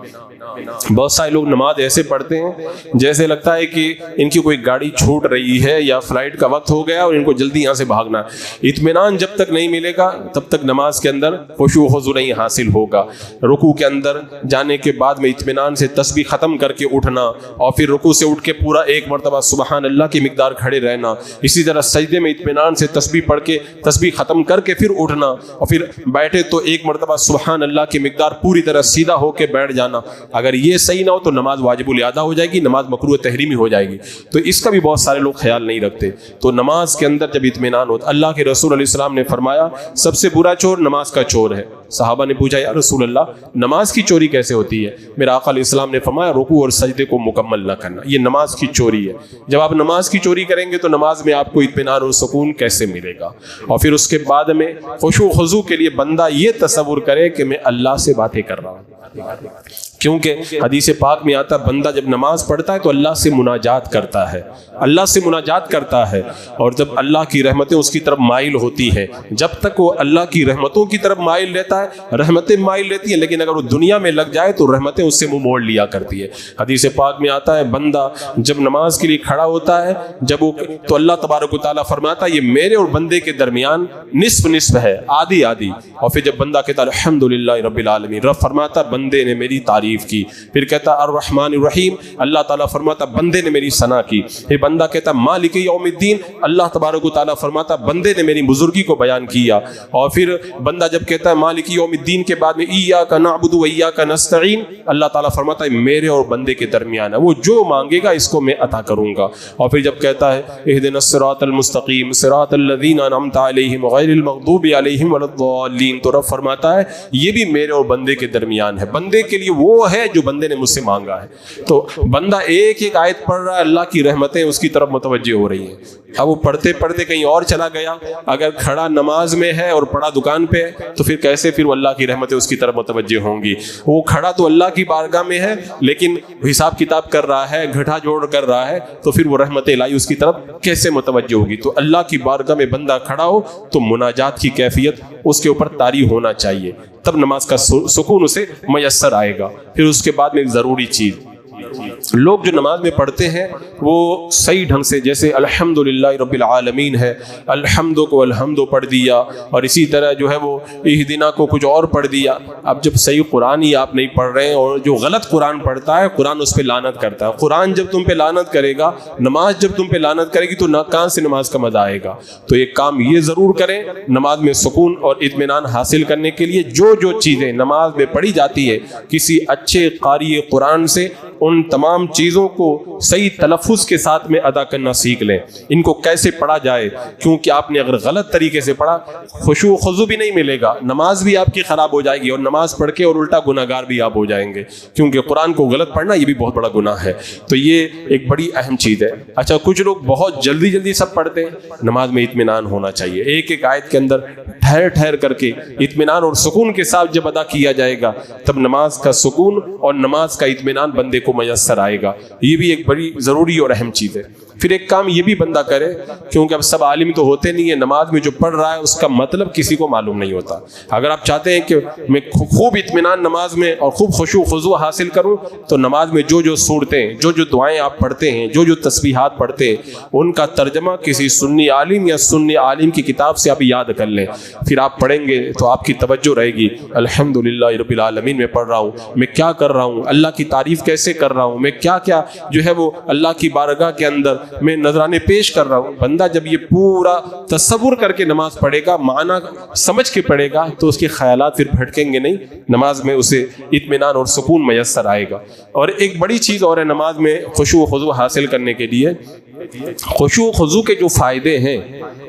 بہت سارے لوگ نماز ایسے پڑھتے ہیں جیسے لگتا ہے کہ ان کی کوئی گاڑی چھوٹ رہی ہے یا فلائٹ کا وقت ہو گیا اور ان کو جلدی یہاں سے بھاگنا ہے. اطمینان جب تک نہیں ملے گا تب تک نماز کے اندر خشوع و خضوع نہیں حاصل ہوگا. رکوع کے اندر جانے کے بعد میں اطمینان سے تسبیح ختم کر کے اٹھنا، اور پھر رکوع سے اٹھ کے پورا ایک مرتبہ سبحان اللہ کی مقدار کھڑے رہنا. اسی طرح سجدے میں اطمینان سے تسبیح پڑھ کے تسبیح ختم کر کے پھر اٹھنا، اور پھر بیٹھے تو ایک مرتبہ سبحان اللہ کی مقدار پوری طرح سیدھا ہو کے بیٹھ جانا. اگر یہ صحیح نہ ہو تو نماز واجب الادا ہو جائے گی، نماز مکروہ تحریمی ہو جائے گی. تو اس کا بھی بہت سارے لوگ خیال نہیں رکھتے. تو نماز کے اندر جب اطمینان ہوتا، اللہ کے رسول علیہ السلام نے فرمایا سب سے برا چور نماز کا چور ہے. صحابہ نے پوچھا یا رسول اللہ نماز کی چوری کیسے ہوتی ہے؟ میرا آقا علیہ السلام نے فرمایا رکوع اور سجدے کو مکمل نہ کرنا، یہ نماز کی چوری ہے. جب آپ نماز کی چوری کریں گے تو نماز میں آپ کو اطمینان اور سکون کیسے ملے گا؟ اور پھر اس کے بعد میں خشوع و خضوع کے لیے بندہ یہ تصور کرے کہ میں اللہ سے باتیں کر رہا ہوں. کیونکہ حدیث پاک میں آتا ہے بندہ جب نماز پڑھتا ہے تو اللہ سے مناجات کرتا ہے، اللہ سے مناجات کرتا ہے. اور جب اللہ کی رحمتیں اس کی طرف مائل ہوتی ہیں، جب تک وہ اللہ کی رحمتوں کی طرف مائل رہتا ہے رحمتیں مائل رہتی ہیں، لیکن اگر وہ دنیا میں لگ جائے تو رحمتیں اس سے منہ موڑ لیا کرتی ہے. حدیث پاک میں آتا ہے بندہ جب نماز کے لیے کھڑا ہوتا ہے جب وہ تو اللہ تبارک و تعالیٰ فرماتا ہے یہ میرے اور بندے کے درمیان نصف نصف ہے، آدھی آدھی. اور پھر جب بندہ کہتا ہے الحمدللہ رب العالمین، رب فرماتا بندے نے میری تعریف کی. پھر کہتا الرحمن الرحیم، اللہ تعالیٰ فرماتا بندے نے میری ثنا کی. پھر بندہ کہتا مالک یوم الدین، اللہ تبارک و تعالیٰ فرماتا بندے نے میری بزرگی کو بیان کیا. اور پھر بندہ جب کہتا ہے مالک یوم الدین کے بعد میں ایاک نعبد و ایاک نستعین، اللہ تعالیٰ فرماتا ہے میرے اور بندے کے درمیان ہے، وہ جو مانگے گا اس کو میں عطا کروں گا. اور پھر جب کہتا ہے اہدنا الصراط المستقیم صراط الذین انعمت علیہم غیر المغضوب علیہم ولا الضالین، تو رب فرماتا ہے یہ بھی میرے اور بندے کے درمیان ہے. بندے کے لیے وہ وہ ہے جو بندے نے مجھ سے مانگا ہے. تو بندہ ایک ایک آیت پڑھ رہا ہے, اللہ کی رحمتیں اس کی طرف متوجہ ہو رہی ہیں. اب وہ پڑھتے پڑھتے کہیں اور چلا گیا, اگر کھڑا نماز میں ہے اور پڑھا دکان پہ ہے تو پھر کیسے پھر وہ اللہ کی رحمتیں اس کی طرف متوجہ ہوں گی؟ وہ کھڑا تو اللہ کی بارگاہ میں ہے لیکن حساب کتاب کر رہا ہے, گھٹا جوڑ کر رہا ہے, تو پھر وہ رحمت الہی اس کی طرف کیسے متوجہ ہوگی؟ تو اللہ کی بارگاہ میں بندہ کھڑا ہو تو مناجات کی کیفیت اس کے اوپر طاری ہونا چاہیے, تب نماز کا سکون اسے میسر آئے گا. پھر اس کے بعد میں ایک ضروری چیز, لوگ جو نماز میں پڑھتے ہیں وہ صحیح ڈھنگ سے, جیسے الحمدللہ رب العالمین ہے, الحمد کو الحمد پڑھ دیا, اور اسی طرح جو ہے وہ اہدنا کو کچھ اور پڑھ دیا. اب جب صحیح قرآن ہی آپ نہیں پڑھ رہے ہیں, اور جو غلط قرآن پڑھتا ہے قرآن اس پہ لعنت کرتا ہے. قرآن جب تم پہ لعنت کرے گا, نماز جب تم پہ لعنت کرے گی, تو کہاں سے نماز کا مزہ آئے گا؟ تو ایک کام یہ ضرور کریں, نماز میں سکون اور اطمینان حاصل کرنے کے لیے جو چیزیں نماز میں پڑھی جاتی ہے, کسی اچھے قاری قرآن سے ان تمام چیزوں کو صحیح تلفظ کے ساتھ میں ادا کرنا سیکھ لیں. ان کو کیسے پڑھا جائے, کیونکہ آپ نے اگر غلط طریقے سے پڑھا, خشوع و خضوع بھی نہیں ملے گا, نماز بھی آپ کی خراب ہو جائے گی, اور نماز پڑھ کے اور الٹا گناہگار بھی آپ ہو جائیں گے, کیونکہ قرآن کو غلط پڑھنا یہ بھی بہت بڑا گناہ ہے. تو یہ ایک بڑی اہم چیز ہے. اچھا, کچھ لوگ بہت جلدی سب پڑھتے ہیں, نماز میں اطمینان ہونا چاہیے. ایک ایک آیت کے اندر ٹھہر کر کے اطمینان اور سکون کے ساتھ جب ادا کیا جائے گا, تب نماز کا سکون اور نماز کا اطمینان بندے کو میسر آئے گا. یہ بھی ایک بڑی ضروری اور اہم چیز ہے. پھر ایک کام یہ بھی بندہ کرے, کیونکہ اب سب عالم تو ہوتے نہیں ہیں, نماز میں جو پڑھ رہا ہے اس کا مطلب کسی کو معلوم نہیں ہوتا. اگر آپ چاہتے ہیں کہ میں خوب اطمینان نماز میں اور خوب خشوع و خضوع حاصل کروں, تو نماز میں جو صورتیں, جو دعائیں آپ پڑھتے ہیں, جو تسبیحات پڑھتے ہیں, ان کا ترجمہ کسی سنی عالم یا سنی عالم کی کتاب سے آپ یاد کر لیں. پھر آپ پڑھیں گے تو آپ کی توجہ رہے گی, الحمدللہ رب العالمین میں پڑھ رہا ہوں, میں کیا کر رہا ہوں, اللہ کی تعریف کیسے کر رہا ہوں, میں کیا جو ہے وہ اللہ کی بارگاہ کے اندر میں نذرانے پیش کر رہا ہوں. بندہ جب یہ پورا تصور کر کے نماز پڑھے گا, معنی سمجھ کے پڑھے گا, تو اس کے خیالات پھر بھٹکیں گے نہیں, نماز میں اسے اطمینان اور سکون میسر آئے گا. اور ایک بڑی چیز اور ہے نماز میں خشوع و خضوع حاصل کرنے کے لیے, خشوع و خضوع کے جو فائدے ہیں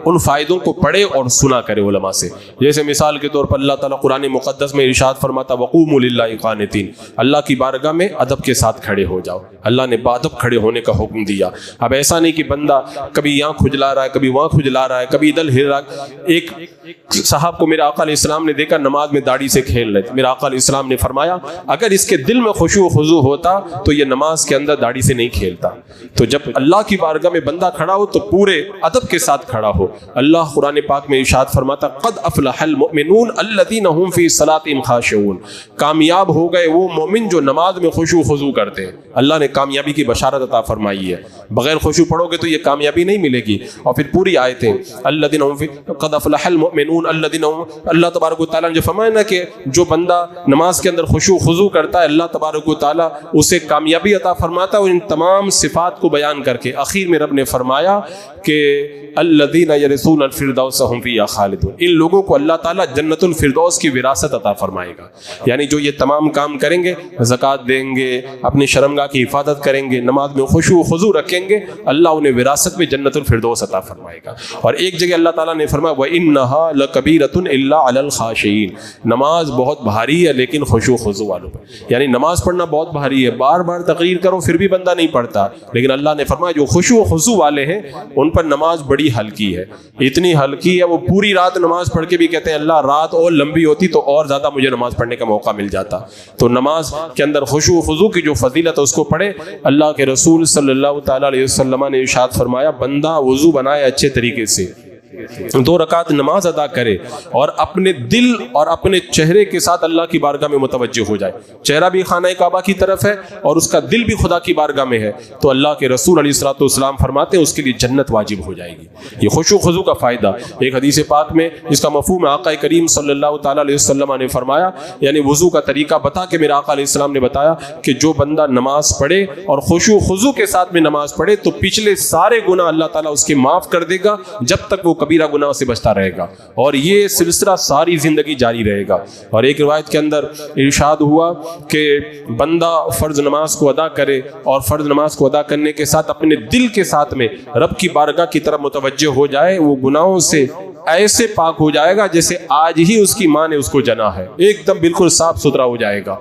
ان فائدوں کو پڑھے اور سنا کرے علماء سے. جیسے مثال کے طور پر اللہ تعالیٰ قرآن مقدس میں ارشاد فرماتا, وقوموا للہ قانتین, اللہ کی بارگاہ میں ادب کے ساتھ کھڑے ہو جاؤ. اللہ نے بادب کھڑے ہونے کا حکم دیا. اب ایسا نہیں کہ بندہ کبھی یہاں کھجلا رہا ہے, کبھی وہاں کھجلا رہا ہے, کبھی ادھر ہل رہا ہے. ایک صاحب کو میرے آقا علیہ السلام نے دیکھا نماز میں داڑھی سے کھیل رہے تھے. میرے آقا علیہ السلام نے فرمایا اگر اس کے دل میں خشوع و خضوع ہوتا تو یہ نماز کے اندر داڑھی سے نہیں کھیلتا. تو جب اللہ کی بارگاہ میں بندہ کھڑا ہو تو پورے ادب کے ساتھ کھڑا ہو. اللہ قرآن پاک میں ارشاد فرماتا, قد افلح المؤمنون الذین هم فی صلاتهم خاشعون, کامیاب ہو گئے وہ مومن جو نماز میں خشوع و خضوع کرتے ہیں. اللہ نے کامیابی کی بشارت عطا فرمائی ہے. بغیر خشوع پڑھو گے تو یہ کامیابی نہیں ملے گی. اور پھر پوری آیتیں الذین هم فی قد افلح المؤمنون الذین هم, اللہ تبارک و تعالیٰ نے جو فرمایا نا کہ جو بندہ نماز کے اندر خشوع و خضوع کرتا ہے, اللہ تبارک و تعالیٰ اسے کامیابی عطا فرماتا ہے. اور ان تمام صفات کو بیان کر کے آخر میں رب نے فرمایا کہ الذین یرثون الفردوس هم فیہا خالدون, ان لوگوں کو اللہ تعالیٰ جنت الفردوس کی وراثت عطا فرمائے گا. یعنی جو یہ تمام کام کریں گے, زکوٰۃ دیں گے, اپنی شرمگاہ کی حفاظت کریں گے, نماز میں خشوع و خضوع رکھیں گے, اللہ انہیں وراثت میں جنت الفردوس عطا فرمائے گا. اور ایک جگہ اللہ تعالیٰ نے فرمایا وَإِنَّهَا لَكَبِيرَةٌ إِلَّا عَلَى الْخَاشِعِينَ, نماز بہت بھاری ہے لیکن خشوع و خضوع والوں پر. یعنی نماز پڑھنا بہت بھاری ہے, بار بار تقریر کرو پھر بھی بندہ نہیں پڑھتا, لیکن اللہ نے فرمایا جو خشوع و خضوع والے ہیں ان پر نماز بڑی ہلکی ہے. اتنی ہلکی ہے وہ پوری رات نماز پڑھ کے بھی کہتے ہیں اللہ رات اور لمبی ہوتی تو اور زیادہ مجھے نماز پڑھنے کا موقع مل جاتا. تو نماز کے اندر خشوع و خضوع کی جو فضیلت ہے اس کو پڑھے. اللہ کے رسول صلی اللہ تعالیٰ علیہ وسلم نے ارشاد فرمایا بندہ وضو بنائے اچھے طریقے سے, 2 رکعت نماز ادا کرے اور اپنے دل اور اپنے چہرے کے ساتھ اللہ کی بارگاہ میں متوجہ ہو جائے. چہرہ بھی خانہ کعبہ کی طرف ہے اور اس کا دل بھی خدا کی بارگاہ میں ہے, تو اللہ کے رسول علیہ الصلوۃ والسلام فرماتے ہیں اس کے لیے جنت واجب ہو جائے گی. یہ خشوع و خضوع کا فائدہ ایک حدیث پاک میں جس کا مفہوم آقا کریم صلی اللہ تعالیٰ علیہ وسلم نے فرمایا, یعنی وضو کا طریقہ بتا کے میرے آقا علیہ السلام نے بتایا کہ جو بندہ نماز پڑھے اور خشوع و خضوع کے ساتھ میں نماز پڑھے تو پچھلے سارے گناہ اللہ تعالیٰ اس کے معاف کر دے گا جب تک وہ کبیرہ گناہ سے بچتا رہے گا, اور یہ سلسلہ ساری زندگی جاری رہے گا. اور ایک روایت کے اندر ارشاد ہوا کہ بندہ فرض نماز کو ادا کرے اور فرض نماز کو ادا کرنے کے ساتھ اپنے دل کے ساتھ میں رب کی بارگاہ کی طرف متوجہ ہو جائے, وہ گناہوں سے ایسے پاک ہو جائے گا جیسے آج ہی اس کی ماں نے اس کو جنا ہے، ایک دم بالکل صاف ستھرا ہو جائے گا۔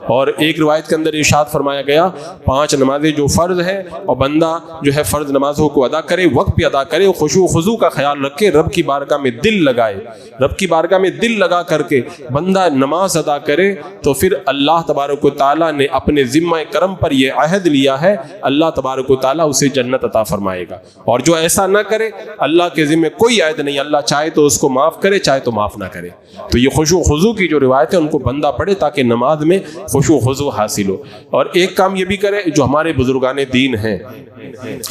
اور ایک روایت کے اندر ارشاد فرمایا گیا 5 نمازیں جو فرض ہیں اور بندہ جو ہے فرض نمازوں کو ادا کرے، وقت پہ ادا کرے، خشوع و خضوع کا خیال رکھے، رب کی بارگاہ میں دل لگائے، رب کی بارگاہ میں دل لگا کر کے بندہ نماز ادا کرے، تو پھر اللہ تبارک و تعالیٰ نے اپنے ذمہ کرم پر یہ عہد لیا ہے، اللہ تبارک و تعالیٰ اسے جنت عطا فرمائے گا۔ اور جو ایسا نہ کرے، اللہ کے ذمہ کوئی عہد نہیں، اللہ چاہے تو اس کو معاف کرے، چاہے تو معاف نہ کرے۔ تو یہ خشوع و خضوع کی جو روایت ہے ان کو بندہ پڑھے تاکہ نماز میں خشوع و خضوع حاصل ہو۔ اور ایک کام یہ بھی کرے، جو ہمارے بزرگان دین ہیں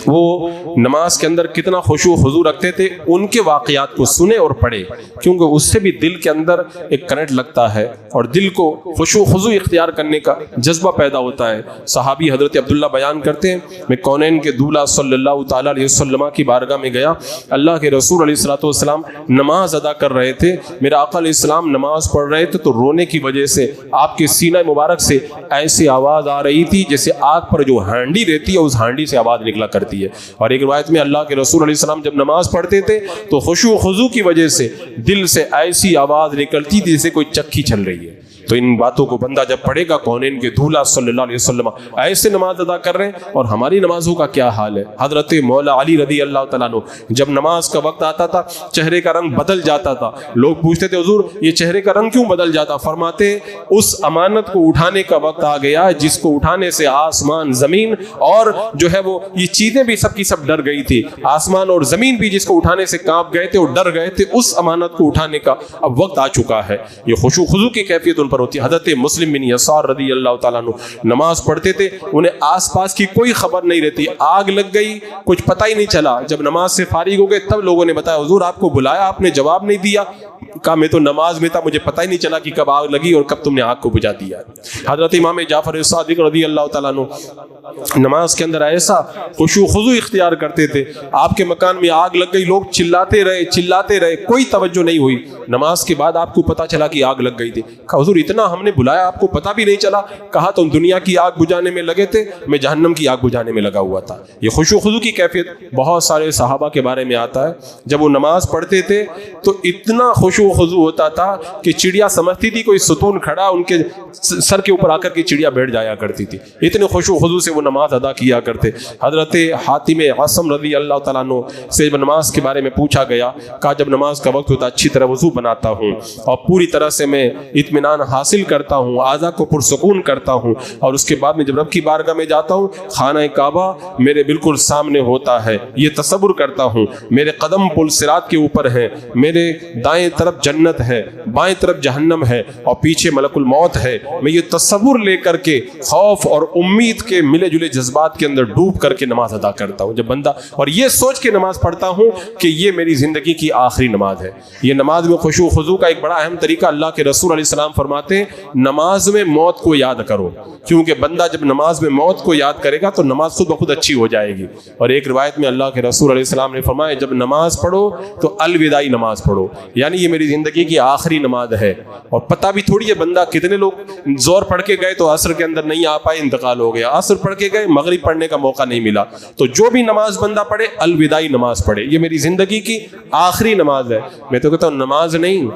وہ نماز کے اندر کتنا خشوع و خضوع رکھتے تھے، ان کے واقعات کو سنے اور پڑھے، کیونکہ اس سے بھی دل کے اندر ایک کنیکٹ لگتا ہے اور دل کو خشوع و خضوع اختیار کرنے کا جذبہ پیدا ہوتا ہے۔ صحابی حضرت عبداللہ بیان کرتے ہیں، میں کونین کے دولہ صلی اللہ تعالیٰ علیہ وسلم کی بارگاہ میں گیا، اللہ کے رسول علیہ الصلوۃ والسلام نماز ادا کر رہے تھے، میرا آقا علیہ السلام نماز پڑھ رہے تھے تو رونے کی وجہ سے آپ کے سینہ مبارک سے ایسی آواز آ رہی تھی جیسے آگ پر جو ہانڈی رہتی ہے اس ہانڈی سے آواز نکلا کرتی ہے۔ اور ایک روایت میں اللہ کے رسول علیہ السلام جب نماز پڑھتے تھے تو خشوع و خضوع کی وجہ سے دل سے ایسی آواز نکلتی تھی جیسے کوئی چکی چل رہی ہے۔ تو ان باتوں کو بندہ جب پڑھے گا، کونین کے دولہ صلی اللہ علیہ وسلم ایسے نماز ادا کر رہے ہیں، اور ہماری نمازوں کا کیا حال ہے۔ حضرت مولا علی رضی اللہ تعالیٰ عنہ جب نماز کا وقت آتا تھا چہرے کا رنگ بدل جاتا تھا، لوگ پوچھتے تھے حضور یہ چہرے کا رنگ کیوں بدل جاتا؟ فرماتے اس امانت کو اٹھانے کا وقت آ گیا جس کو اٹھانے سے آسمان زمین اور جو ہے وہ یہ چیزیں بھی سب کی سب ڈر گئی تھی، آسمان اور زمین بھی جس کو اٹھانے سے کانپ گئے تھے اور ڈر گئے تھے، اس امانت کو اٹھانے کا اب وقت آ چکا ہے۔ یہ خشوع و خضوع کی کیفیت ان پر ہوتی ہے۔ حضرت مسلم بن یسار رضی اللہ تعالیٰ عنہ نماز پڑھتے تھے، انہیں آس پاس کی کوئی خبر نہیں رہتی، آگ لگ گئی کچھ پتہ ہی نہیں چلا، جب نماز سے فارغ ہو گئے تب لوگوں نے بتایا حضور آپ کو بلایا آپ نے جواب نہیں دیا، کہا میں تو نماز میں تھا مجھے پتہ ہی نہیں چلا کہ کب آگ لگی اور کب تم نے آگ کو بجھا دیا۔ حضرت امام جعفر صادق رضی اللہ تعالیٰ عنہ نماز کے اندر ایسا خشوع و خضوع اختیار کرتے تھے، آپ کے مکان میں آگ لگ گئی، لوگ چلاتے رہے کوئی توجہ نہیں ہوئی، نماز کے بعد آپ کو پتہ چلا کہ آگ لگ گئی تھی، کہا حضور اتنا ہم نے بلایا آپ کو پتہ بھی نہیں چلا، کہا تم دنیا کی آگ بجھانے میں لگے تھے، میں جہنم کی آگ بجھانے میں لگا ہوا تھا۔ یہ خشوع و خضوع کی کیفیت بہت سارے صحابہ کے بارے میں آتا ہے، جب وہ نماز پڑھتے تھے تو اتنا خشوع و خضوع ہوتا تھا کہ چڑیا سمجھتی تھی کوئی ستون کھڑا، ان کے سر کے اوپر آ کر کے چڑیا بیٹھ جایا کرتی تھی، اتنے خشوع و خضوع سے وہ نماز ادا کیا کرتے۔ حضرت حاتم عاصم رضی اللہ تعالیٰ عنہ سے جب نماز کے بارے میں پوچھا گیا، کہا جب نماز کا وقت ہوتا اچھی طرح وضو بناتا ہوں اور پوری طرح سے میں اطمینان حاصل کرتا ہوں، اعضاء کو پرسکون کرتا ہوں، اور اس کے بعد میں جب رب کی بارگاہ میں جاتا ہوں خانہ کعبہ میرے بالکل سامنے ہوتا ہے، یہ تصور کرتا ہوں میرے قدم پل صراط کے اوپر ہیں، میرے دائیں طرف جنت ہے، بائیں طرف جہنم ہے اور پیچھے ملک الموت ہے، میں یہ تصور لے کر کے خوف اور امید کے ملے جلے جذبات کے اندر ڈوب کر کے نماز ادا کرتا ہوں۔ جب بندہ اور یہ سوچ کے نماز پڑھتا ہوں کہ یہ میری زندگی کی آخری نماز ہے۔ یہ نماز میں خشوع و خضوع کا ایک بڑا اہم طریقہ اللہ کے رسول علیہ السلام فرماتے ہیں نماز میں موت کو یاد کرو، کیونکہ بندہ جب نماز میں موت کو یاد کرے گا تو نماز خود بخود اچھی ہو جائے گی۔ اور ایک روایت میں اللہ کے رسول علیہ السلام نے فرمایا جب نماز پڑھو تو الوداعی نماز پڑھو، یعنی یہ میری زندگی کی آخری نماز ہے۔ اور پتہ بھی تھوڑی ہے بندہ کتنے لوگ زور پڑھ کے گئے تو عصر کے اندر نہیں آ پائے، انتقال ہو گیا، عصر پڑھ کے گئے مغرب پڑھنے کا موقع نہیں ملا، تو جو بھی نماز بندہ پڑھے الوداعی نماز پڑھے، یہ میری زندگی کی آخری نماز ہے۔ میں تو کہتا ہوں نماز نہیں،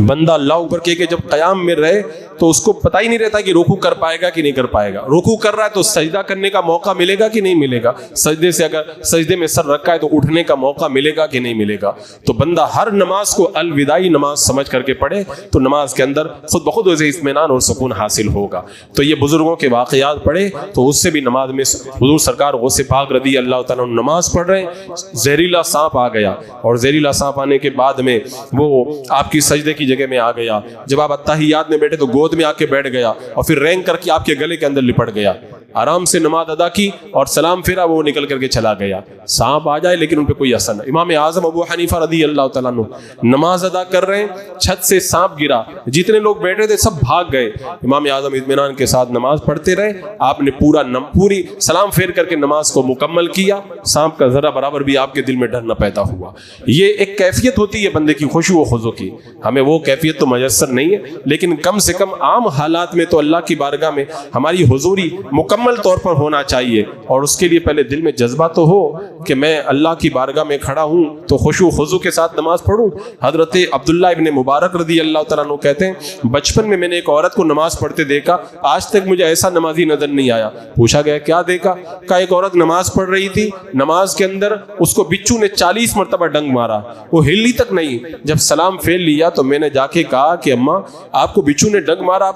بندہ اللہ اوپر کے جب قیام میں رہے تو اس کو پتہ ہی نہیں رہتا کہ رکوع کر پائے گا کہ نہیں کر پائے گا، رکوع کر رہا ہے تو سجدہ کرنے کا موقع ملے گا کہ نہیں ملے گا، سجدے سے اگر سجدے میں سر رکھا ہے تو اٹھنے کا موقع ملے گا کہ نہیں ملے گا۔ تو بندہ ہر نماز کو الوداعی نماز سمجھ کر کے پڑھے تو نماز کے اندر خود بخود اسے اطمینان اور سکون حاصل ہوگا۔ تو یہ بزرگوں کے واقعات پڑھے تو اس سے بھی نماز میں حضور سرکار غوث پاک رضی اللہ تعالیٰ عنہ نماز پڑھ رہے ہیں، زہریلا سانپ آ گیا، اور زہریلا سانپ آنے کے بعد میں وہ آپ کی سجدے کی جگہ میں آ گیا، جب آپ اتحیات میں بیٹھے تو گود میں آ کے بیٹھ گیا اور پھر رینگ کر کے آپ کے گلے کے اندر لپٹ گیا، آرام سے نماز ادا کی اور سلام پھیرا، وہ نکل کر کے چلا گیا۔ سانپ آ جائے لیکن ان پہ کوئی اثر نہ۔ امام اعظم ابو حنیفہ رضی اللہ تعالیٰ عنہ نماز ادا کر رہے ہیں، چھت سے سانپ گرا، جتنے لوگ بیٹھے تھے سب بھاگ گئے، امام اعظم اطمینان کے ساتھ نماز پڑھتے رہے، آپ نے پوری سلام پھیر کر کے نماز کو مکمل کیا، سانپ کا ذرہ برابر بھی آپ کے دل میں ڈر نہ پیدا ہوا۔ یہ ایک کیفیت ہوتی ہے بندے کی خشوع و خضوع کی، ہمیں وہ کیفیت تو میسر نہیں ہے، لیکن کم سے کم عام حالات میں تو اللہ کی بارگاہ میں ہماری حضوری مکمل مکمل طور پر ہونا چاہیے، اور اس کے لیے پہلے دل میں جذبہ تو ہو کہ میں اللہ کی بارگاہ میں کھڑا ہوں تو خشوع و خضوع کے ساتھ نماز پڑھوں۔ حضرت عبداللہ ابن مبارک رضی اللہ تعالیٰ عنہ کہتے ہیں بچپن میں نے ایک عورت کو نماز پڑھتے دیکھا، آج تک مجھے ایسا نمازی نظر نہیں آیا۔ پوچھا گیا کیا دیکھا؟ کہا ایک عورت نماز پڑھ رہی تھی، نماز کے اندر اس کو بچھو نے 40 مرتبہ ڈنگ مارا، وہ ہلی تک نہیں۔ جب سلام پھیر لیا تو میں نے جا کے کہا کہ اماں آپ کو بچھو نے ڈنگ مارا،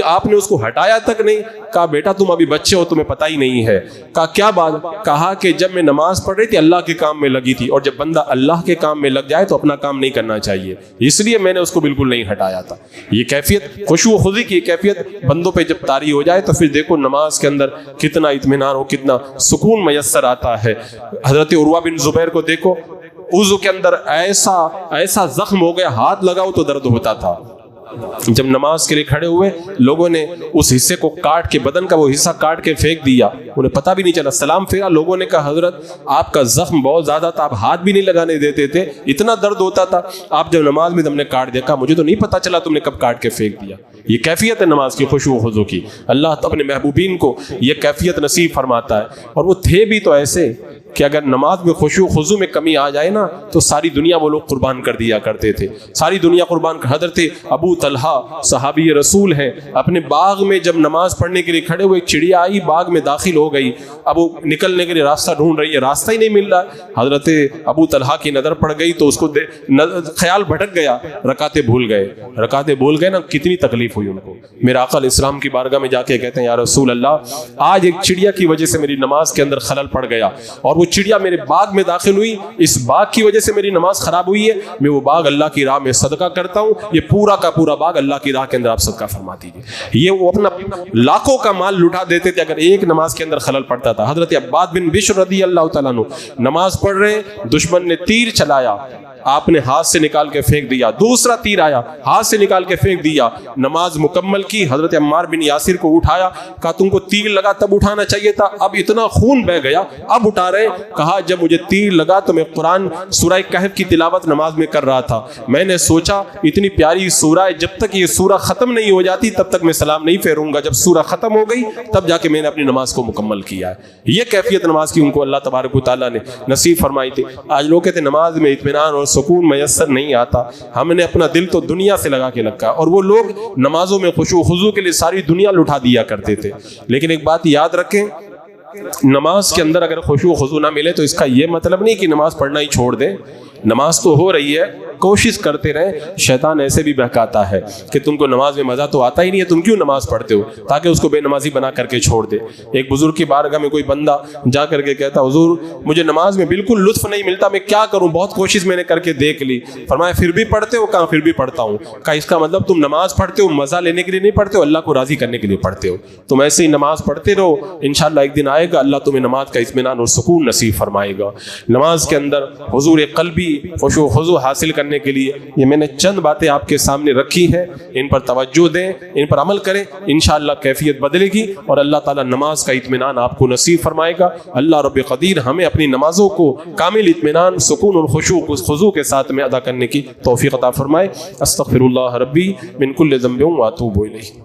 آپ نے اس کو ہٹایا تک نہیں؟ کہا بیٹا تم ابھی بچے ہو، تمہیں پتہ ہی نہیں ہے۔ کہا کیا بات؟ کہا کہ جب میں نماز پڑھ رہی تھی اللہ کے کام میں لگی تھی، اور جب بندہ اللہ کے کام میں لگ جائے تو اپنا کام نہیں کرنا چاہیے، اس لیے میں نے اس کو بالکل نہیں ہٹایا تھا۔ یہ کیفیت خشوع و خضوع کی کیفیت بندوں پہ جب طاری ہو جائے تو پھر دیکھو نماز کے اندر کتنا اطمینان ہو، کتنا سکون میسر آتا ہے۔ حضرت عروہ بن زبیر کو دیکھو، وضو کے اندر ایسا زخم ہو گیا، ہاتھ لگاؤ تو درد ہوتا تھا۔ جب نماز کے لیے کھڑے ہوئے لوگوں نے اس حصے کو کاٹ کے، بدن کا وہ حصہ کاٹ کے پھینک دیا، انہیں پتہ بھی نہیں چلا۔ سلام پھیرا، لوگوں نے کہا حضرت آپ کا زخم بہت زیادہ تھا، آپ ہاتھ بھی نہیں لگانے دیتے تھے، اتنا درد ہوتا تھا، آپ جب نماز میں تم نے کاٹ دیا۔ کہا مجھے تو نہیں پتا چلا تم نے کب کاٹ کے پھینک دیا۔ یہ کیفیت ہے نماز کی خشوع و خضوع کی۔ اللہ اپنے محبوبین کو یہ کیفیت نصیب فرماتا ہے، اور وہ تھے بھی تو ایسے کہ اگر نماز میں خشوع و خضوع میں کمی آ جائے نا تو ساری دنیا وہ لوگ قربان کر دیا کرتے تھے، ساری دنیا قربان کر۔ حضرت ابو طلحہ صحابی رسول ہیں، اپنے باغ میں جب نماز پڑھنے کے لیے کھڑے ہوئے، ایک چڑیا آئی باغ میں داخل ہو گئی، اب وہ نکلنے کے لیے راستہ ڈھونڈ رہی ہے، راستہ ہی نہیں مل رہا۔ حضرت ابو طلحہ کی نظر پڑ گئی تو اس کو خیال بھٹک گیا، رکعتیں بھول گئے نا، کتنی تکلیف ہوئی ان کو۔ میرا آقا علیہ السلام کی بارگاہ میں جا کے کہتے ہیں یا رسول اللہ آج ایک چڑیا کی وجہ سے میری نماز کے اندر خلل پڑ گیا، اور وہ چڑیا میرے باغ میں داخل ہوئی، اس باغ کی وجہ سے میری نماز خراب ہوئی ہے، میں وہ باغ اللہ کی راہ میں صدقہ کرتا ہوں، یہ پورا کا پورا باغ اللہ کی راہ کے اندر آپ صدقہ فرما دیجیے۔ یہ وہ اپنا لاکھوں کا مال لٹا دیتے تھے اگر ایک نماز کے اندر خلل پڑتا تھا۔ حضرت عباد بن بشر رضی اللہ تعالیٰ عنہ نماز پڑھ رہے، دشمن نے تیر چلایا، آپ نے ہاتھ سے نکال کے پھینک دیا، دوسرا تیر آیا، ہاتھ سے نکال کے پھینک دیا، نماز مکمل کی۔ حضرت عمار بن یاسر کو اٹھایا، کہا تم کو تیر لگا تب اٹھانا چاہیے تھا، اب اتنا خون بہ گیا اب اٹھا رہے۔ کہا جب مجھے تیر لگا تو میں قرآن سورہ کہف کی تلاوت نماز میں کر رہا تھا، میں نے سوچا اتنی پیاری سورہ ہے، جب تک یہ سورہ ختم نہیں ہو جاتی تب تک میں سلام نہیں پھیروں گا، جب سورہ ختم ہو گئی تب جا کے میں نے اپنی نماز کو مکمل کیا ہے۔ یہ کیفیت نماز کی ان کو اللہ تبارک و تعالیٰ نے نصیب فرمائی تھی۔ آج لوگ کہتے ہیں نماز میں اطمینان اور سکون میسر نہیں آتا، ہم نے اپنا دل تو دنیا سے لگا کے رکھا، اور وہ لوگ نمازوں میں خشوع و خضوع کے لیے ساری دنیا لٹا دیا کرتے تھے۔ لیکن ایک بات یاد رکھیں، نماز کے اندر اگر خشوع و خضوع نہ ملے تو اس کا یہ مطلب نہیں کہ نماز پڑھنا ہی چھوڑ دیں، نماز تو ہو رہی ہے، کوشش کرتے رہیں۔ شیطان ایسے بھی بہکاتا ہے کہ تم کو نماز میں مزہ تو آتا ہی نہیں ہے، تم کیوں نماز پڑھتے ہو، تاکہ اس کو بے نمازی بنا کر کے چھوڑ دے۔ ایک بزرگ کی بارگاہ میں کوئی بندہ جا کر کے کہتا حضور مجھے نماز میں بالکل لطف نہیں ملتا، میں کیا کروں، بہت کوشش میں نے کر کے دیکھ لی۔ فرمایا پھر بھی پڑھتے ہو؟ کہا پھر بھی پڑھتا ہوں۔ کہا اس کا مطلب تم نماز پڑھتے ہو مزہ لینے کے لیے نہیں پڑھتے ہو، اللہ کو راضی کرنے کے لیے پڑھتے ہو۔ تم ایسے ہی نماز پڑھتے رہو، انشاءاللہ ایک دن آئے گا اللہ تمہیں نماز کا اطمینان اور سکون نصیب فرمائے گا۔ نماز کے اندر حضور قلبی خشوع و خضوع حاصل کرنے کے لیے یہ میں نے چند باتیں آپ کے سامنے رکھی ہیں، ان پر توجہ دیں، ان پر عمل کریں، انشاءاللہ کیفیت بدلے گی اور اللہ تعالیٰ نماز کا اطمینان آپ کو نصیب فرمائے گا۔ اللہ رب قدیر ہمیں اپنی نمازوں کو کامل اطمینان، سکون اور خضوع کے ساتھ میں ادا کرنے کی توفیق عطا فرمائے۔ استغفر اللہ ربی من کل ذنب واتوب الیہ۔